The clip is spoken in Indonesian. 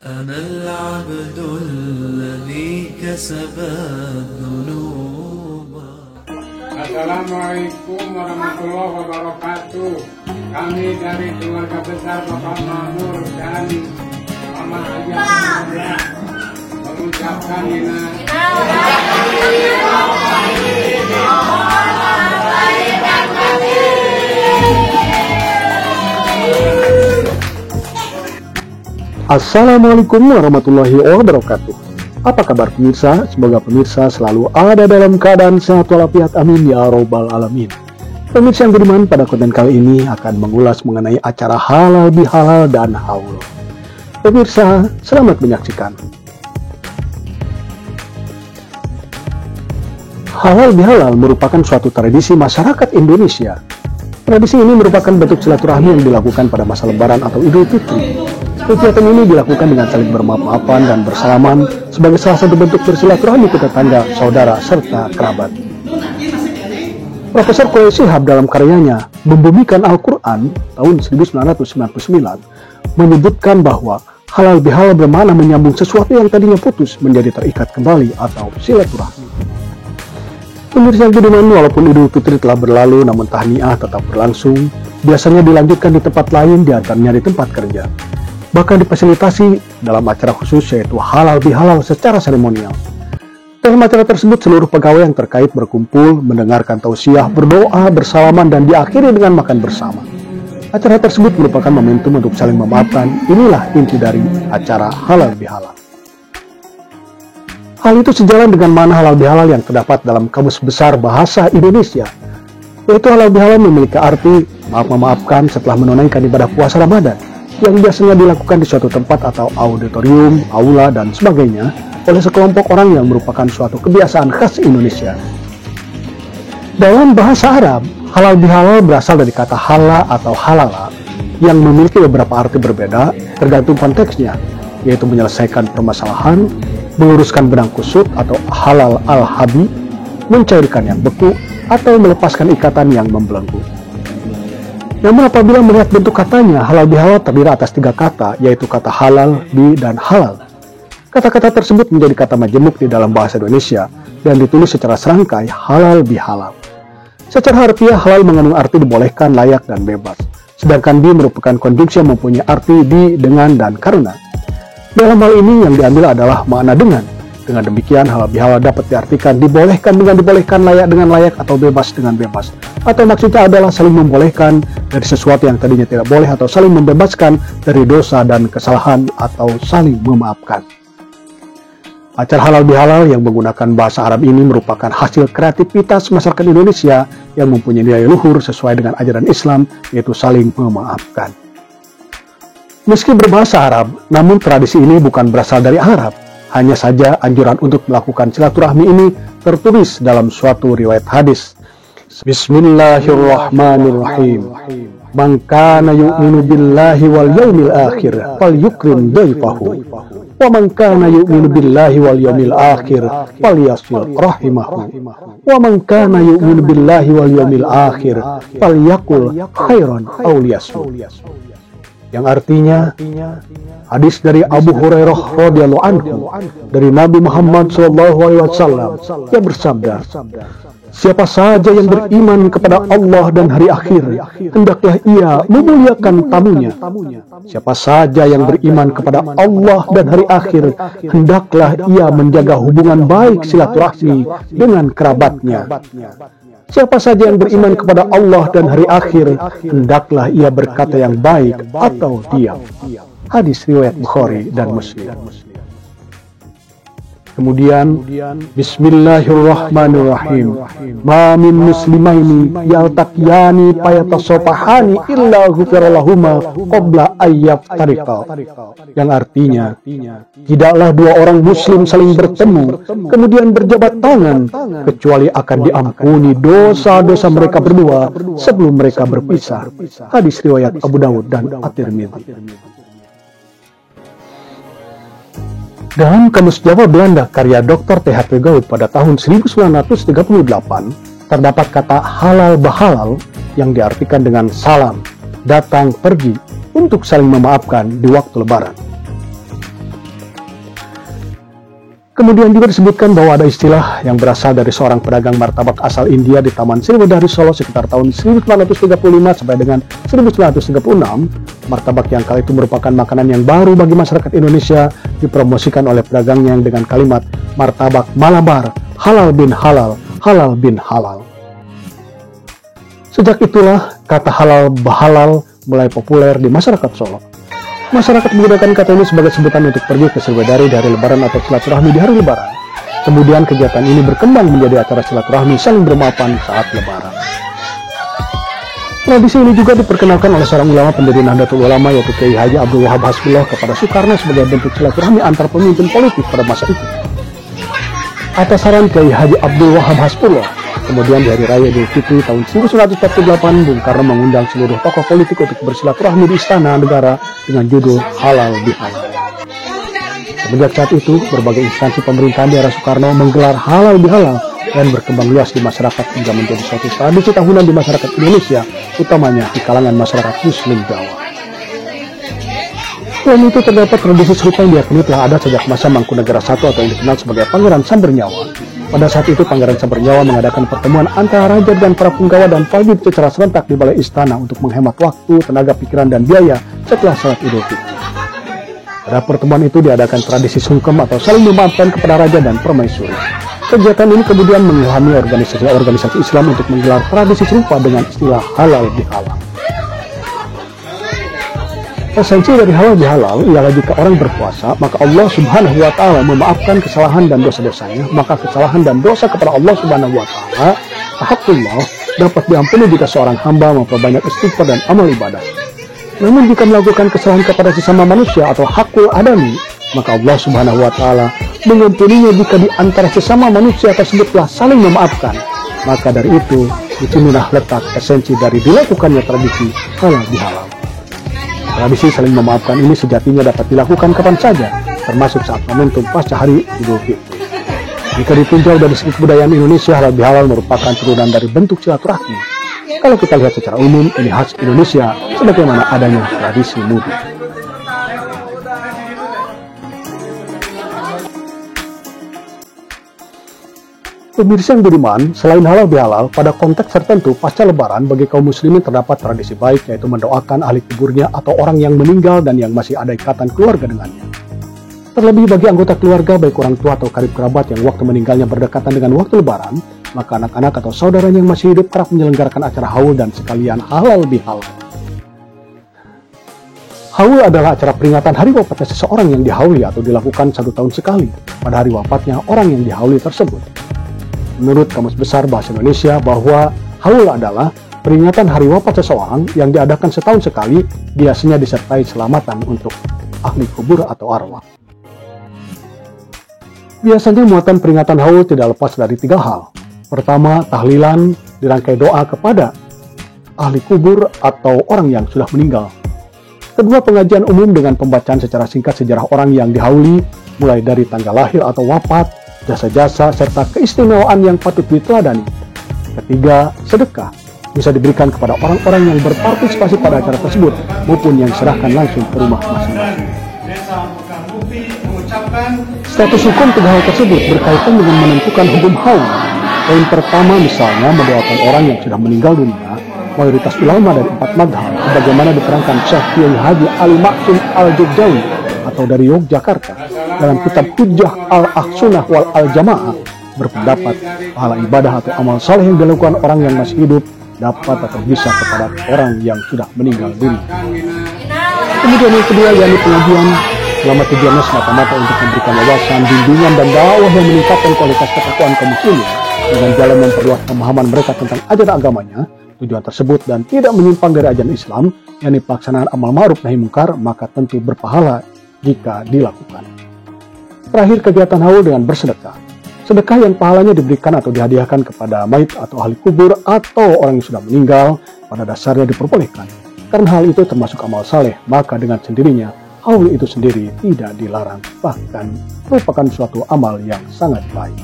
أنا العبد الذي كسب الذنوب. Assalamualaikum warahmatullahi wabarakatuh. Kami dari keluarga besar Bapak Mahmur dan Mama Ajah mengucapkan Assalamualaikum warahmatullahi wabarakatuh. Apa kabar pemirsa? Semoga pemirsa selalu ada dalam keadaan sehat walafiat, amin ya robbal alamin. Pemirsa yang beriman, pada konten kali ini akan mengulas mengenai acara halal bihalal dan haul. Pemirsa, selamat menyaksikan. Halal bihalal merupakan suatu tradisi masyarakat Indonesia. Tradisi ini merupakan bentuk silaturahmi yang dilakukan pada masa Lebaran atau Idul Fitri. Kegiatan ini dilakukan dengan saling bermaaf-maafan dan bersalaman sebagai salah satu bentuk bersilaturahmi ke tetangga, saudara, serta kerabat. Profesor Qiyai Shihab dalam karyanya Membumikan Al-Quran tahun 1999 menyebutkan bahwa halal bihalal bermakna menyambung sesuatu yang tadinya putus menjadi terikat kembali atau silaturahmi. Pemirsa yang budiman, walaupun Idul Fitri telah berlalu, namun tahniah tetap berlangsung. Biasanya dilanjutkan di tempat lain, diantaranya di tempat kerja. Bahkan difasilitasi dalam acara khusus, yaitu halal bihalal secara seremonial. Dalam acara tersebut, seluruh pegawai yang terkait berkumpul, mendengarkan tausiah, berdoa, bersalaman, dan diakhiri dengan makan bersama. Acara tersebut merupakan momentum untuk saling memaafkan. Inilah inti dari acara halal bihalal. Hal itu sejalan dengan makna halal bihalal yang terdapat dalam Kamus Besar Bahasa Indonesia, yaitu halal bihalal memiliki arti maaf-memaafkan setelah menunaikan ibadah puasa Ramadan, yang biasanya dilakukan di suatu tempat atau auditorium, aula, dan sebagainya oleh sekelompok orang yang merupakan suatu kebiasaan khas Indonesia. Dalam bahasa Arab, halal bihalal berasal dari kata hala atau halala yang memiliki beberapa arti berbeda tergantung konteksnya, yaitu menyelesaikan permasalahan, meluruskan benang kusut atau halal al-habi, mencairkan yang beku, atau melepaskan ikatan yang membelenggu. Namun apabila melihat bentuk katanya, halal bihalal terdiri atas 3 kata, yaitu kata halal, bi, dan halal. Kata-kata tersebut menjadi kata majemuk di dalam bahasa Indonesia dan ditulis secara serangkai halal bihalal. Secara harfiah, halal mengandung arti dibolehkan, layak, dan bebas. Sedangkan bi merupakan konjungsi yang mempunyai arti di, dengan, dan karena. Dalam hal ini yang diambil adalah makna dengan. Dengan demikian, halal bihalal dapat diartikan dibolehkan dengan dibolehkan, layak dengan layak, atau bebas dengan bebas. Atau maksudnya adalah saling membolehkan dari sesuatu yang tadinya tidak boleh, atau saling membebaskan dari dosa dan kesalahan, atau saling memaafkan. Acara halal bihalal yang menggunakan bahasa Arab ini merupakan hasil kreativitas masyarakat Indonesia yang mempunyai nilai luhur sesuai dengan ajaran Islam, yaitu saling memaafkan. Meski berbahasa Arab, namun tradisi ini bukan berasal dari Arab. Hanya saja anjuran untuk melakukan silaturahmi ini tertulis dalam suatu riwayat hadis. Bismillahirrahmanirrahim. Man kana yu'minu billahi wal yaumil akhir falyukrim dayfahu. Wa man kana yu'minu billahi wal yaumil akhir falyasil rahimahu. Wa man kana yu'minu billahi wal yaumil akhir falyakul khairan aw liyasmut. Yang artinya, hadis dari Abu Hurairah radhiyallahu anhu dari Nabi Muhammad SAW yang bersabda, siapa saja yang beriman kepada Allah dan hari akhir, hendaklah ia memuliakan tamunya. Siapa saja yang beriman kepada Allah dan hari akhir, hendaklah ia menjaga hubungan baik silaturahmi dengan kerabatnya. Siapa saja yang beriman kepada Allah dan hari akhir, hendaklah ia berkata yang baik atau diam. Hadis riwayat Bukhari dan Muslim. Kemudian, Bismillahirrahmanirrahim. Ma min muslimaini yaltaqiyani fayatasafahani illa ghufira lahuma qabla ayyaftarika. Yang artinya, tidaklah 2 orang muslim saling bertemu kemudian berjabat tangan kecuali akan diampuni dosa-dosa mereka berdua sebelum mereka berpisah. Hadis riwayat Abu Dawud dan At-Tirmidzi. Dalam Kamus Jawa Belanda karya Dr. T.H.P. Gaut pada tahun 1938, terdapat kata halal bahalal yang diartikan dengan salam, datang, pergi, untuk saling memaafkan di waktu Lebaran. Kemudian juga disebutkan bahwa ada istilah yang berasal dari seorang pedagang martabak asal India di Taman Sriwedari Solo sekitar tahun 1935 sampai dengan 1936. Martabak yang kala itu merupakan makanan yang baru bagi masyarakat Indonesia dipromosikan oleh pedagangnya dengan kalimat martabak Malabar, halal bin halal, halal bin halal. Sejak itulah kata halal bahalal mulai populer di masyarakat Solo. Masyarakat menggunakan kata ini sebagai sebutan untuk pergi ke Sriwedari di hari Lebaran atau silaturahmi di hari Lebaran. Kemudian kegiatan ini berkembang menjadi acara silaturahmi saling bermaafan saat Lebaran. Tradisi ini juga diperkenalkan oleh seorang ulama pendiri Nahdlatul Ulama yaitu Kiai Haji Abdul Wahab Hasbullah kepada Soekarno sebagai bentuk silaturahmi antar pemimpin politik pada masa itu. Atas saran Kiai Haji Abdul Wahab Hasbullah, kemudian di Hari Raya Idul Fitri tahun 1948, Bung Karno mengundang seluruh tokoh politik untuk bersilaturahmi di Istana Negara dengan judul Halal Bihalal. Semenjak saat itu, berbagai instansi pemerintahan di era Soekarno menggelar Halal Bihalal dan berkembang luas di masyarakat hingga menjadi suatu tradisi tahunan di masyarakat Indonesia, utamanya di kalangan masyarakat Muslim Jawa. Selain itu, terdapat tradisi serupa yang diyakini telah ada sejak masa Mangkunegara I atau yang dikenal sebagai Pangeran Sambernyawa. Pada saat itu, Pangeran Sambernyawa mengadakan pertemuan antara raja dan para punggawa dan prajurit secara serentak di balai istana untuk menghemat waktu, tenaga pikiran, dan biaya setelah salat Idul Fitri. Pada pertemuan itu diadakan tradisi sungkem atau saling memaafkan kepada raja dan permaisuri. Kegiatan ini kemudian mengilhami organisasi Islam untuk menggelar tradisi serupa dengan istilah halal bihalal. Esensi dari halal bihalal ialah jika orang berpuasa, maka Allah Subhanahu wa Ta'ala memaafkan kesalahan dan dosa-dosanya, maka kesalahan dan dosa kepada Allah Subhanahu wa Ta'ala, haqqullah, dapat diampuni jika seorang hamba memperbanyak istighfar dan amal ibadah. Namun jika melakukan kesalahan kepada sesama manusia atau hakul adami, maka Allah Subhanahu wa Ta'ala mengampuninya jika di antara sesama manusia tersebutlah saling memaafkan. Maka dari itu, disinilah letak esensi dari dilakukannya tradisi halal bihalal. Tradisi saling memaafkan ini sejatinya dapat dilakukan kapan saja, termasuk saat momentum pasca hari Idul Fitri. Jika ditinjau dari segi kebudayaan Indonesia, halal bihalal merupakan turunan dari bentuk silaturahmi. Kalau kita lihat secara umum, ini khas Indonesia sebagaimana adanya tradisi mudik. Pemirsa yang budiman, selain halal bihalal, pada konteks tertentu pasca lebaran bagi kaum muslimin terdapat tradisi baik yaitu mendoakan ahli kuburnya atau orang yang meninggal dan yang masih ada ikatan keluarga dengannya. Terlebih bagi anggota keluarga baik orang tua atau karib kerabat yang waktu meninggalnya berdekatan dengan waktu lebaran, maka anak-anak atau saudaranya yang masih hidup kerap menyelenggarakan acara haul dan sekalian halal bihalal. Haul adalah acara peringatan hari wafatnya seseorang yang dihauli atau dilakukan 1 tahun sekali pada hari wafatnya orang yang dihauli tersebut. Menurut Kamus Besar Bahasa Indonesia bahwa haul adalah peringatan hari wafat seseorang yang diadakan setahun sekali, biasanya disertai selamatan untuk ahli kubur atau arwah. Biasanya muatan peringatan haul tidak lepas dari 3 hal. Pertama, tahlilan dirangkai doa kepada ahli kubur atau orang yang sudah meninggal. Kedua, pengajian umum dengan pembacaan secara singkat sejarah orang yang dihauli, mulai dari tanggal lahir atau wafat, jasa-jasa, serta keistimewaan yang patut diteladani. Ketiga, sedekah bisa diberikan kepada orang-orang yang berpartisipasi pada acara tersebut maupun yang diserahkan langsung ke rumah masing-masing. Status hukum 3 hal tersebut berkaitan dengan menentukan hukum haul. Poin pertama misalnya mendoakan orang yang sudah meninggal dunia, mayoritas ulama dari 4 madhab, sebagaimana diterangkan Syekh Kiai Haji Ali Maksum Al-Jogjawi atau dari Yogyakarta dalam kitab Hujjah Al-Ahsunah wal Al-Jamaah, berpendapat pahala ibadah atau amal saleh yang dilakukan orang yang masih hidup dapat atau bisa kepada orang yang sudah meninggal dunia. Kemudian yang kedua yakni pengajian, selama tujuannya semata-mata untuk memberikan wawasan, bimbingan dan dakwah yang meningkatkan kualitas ketakwaan kaum muslimin dengan jalan memperluas pemahaman mereka tentang ajaran agamanya. Tujuan tersebut dan tidak menyimpang dari ajaran Islam, yakni pelaksanaan amal ma'ruf nahi mungkar, maka tentu berpahala jika dilakukan. Terakhir, kegiatan haul dengan bersedekah. Sedekah yang pahalanya diberikan atau dihadiahkan kepada mayit atau ahli kubur atau orang yang sudah meninggal pada dasarnya diperbolehkan. Karena hal itu termasuk amal saleh, maka dengan sendirinya haul itu sendiri tidak dilarang, bahkan merupakan suatu amal yang sangat baik.